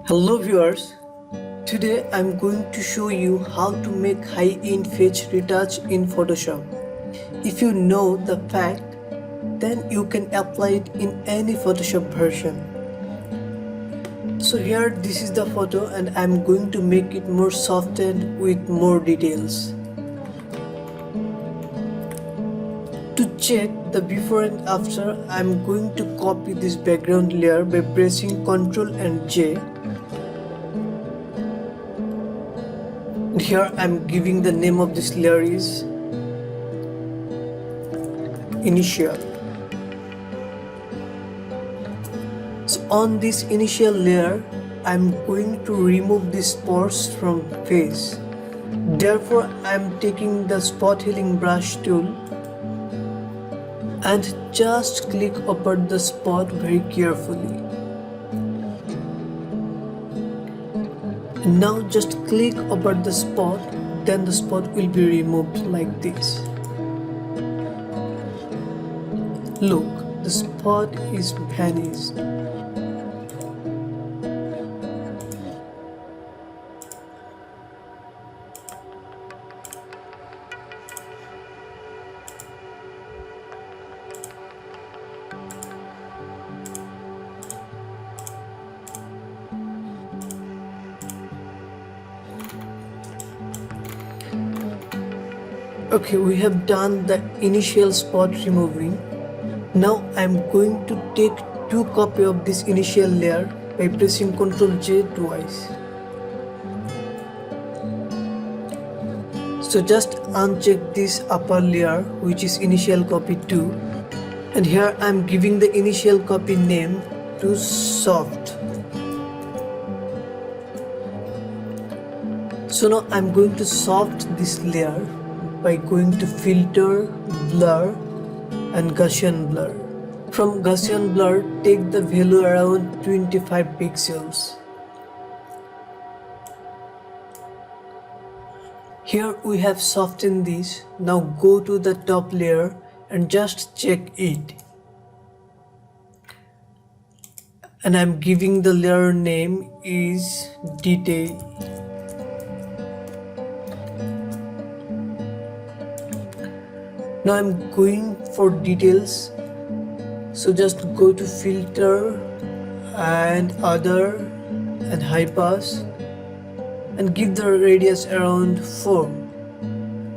Hello viewers, today I'm going to show you how to make high-end face retouch in Photoshop. If you know the fact, then you can apply it in any Photoshop version. So here this is the photo and I'm going to make it more softened with more details. To check the before and after, I'm going to copy this background layer by pressing Ctrl and J. Here I'm giving the name of this layer is initial. So on this initial layer, I'm going to remove the spots from face. Therefore, I'm taking the spot healing brush tool and just click over the spot very carefully. And now just click over the spot, then the spot will be removed like this. Look, the spot is vanished. Okay, we have done the initial spot removing. Now I'm going to take two copies of this initial layer by pressing Ctrl J twice. So just uncheck this upper layer which is initial copy 2, and here I'm giving the initial copy name to soft. So now I'm going to soft this layer by going to filter, blur and Gaussian blur. From Gaussian blur, take the value around 25 pixels. Here we have softened this. Now go to the top layer and just check it. And I'm giving the layer name is detail. Now I'm going for details, so just go to filter and other and high pass and give the radius around 4.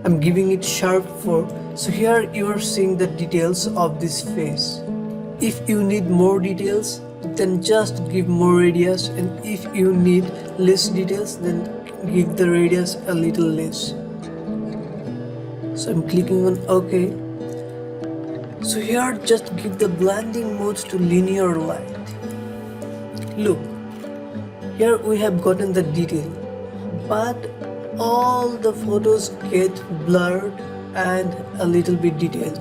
I'm giving it sharp 4. So here you are seeing the details of this face. If you need more details, then just give more radius, and if you need less details, then give the radius a little less. So I'm clicking on OK. So here just give the blending mode to linear light. Look, here we have gotten the detail, but all the photos get blurred and a little bit detailed.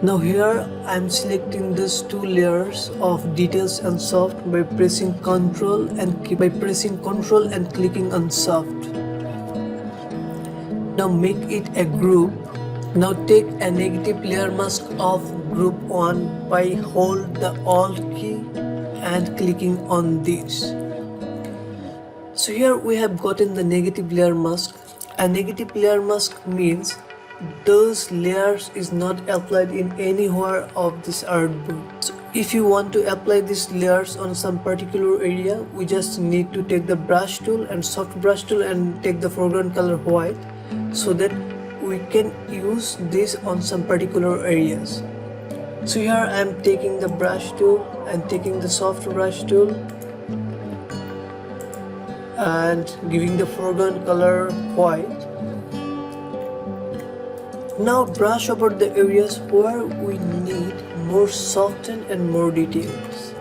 Now here I'm selecting these two layers of details and soft by pressing Ctrl and clicking on soft. Now make it a group. Now take a negative layer mask of group 1 by hold the Alt key and clicking on this. So here we have gotten the negative layer mask. A negative layer mask means those layers is not applied in anywhere of this artboard. So if you want to apply these layers on some particular area, we just need to take the brush tool and soft brush tool and take the foreground color white, so that we can use this on some particular areas. So here I am taking the brush tool and taking the soft brush tool and giving the foreground color white. Now brush over the areas where we need more soften and more details.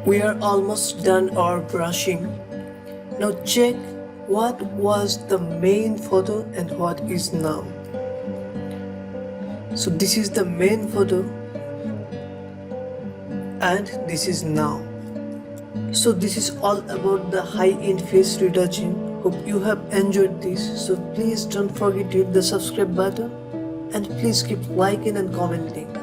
We are almost done our brushing. Now check what was the main photo and what is now. So this is the main photo and this is now. So this is all about the high-end face retouching. Hope you have enjoyed this. So please don't forget to hit the subscribe button and please keep liking and commenting.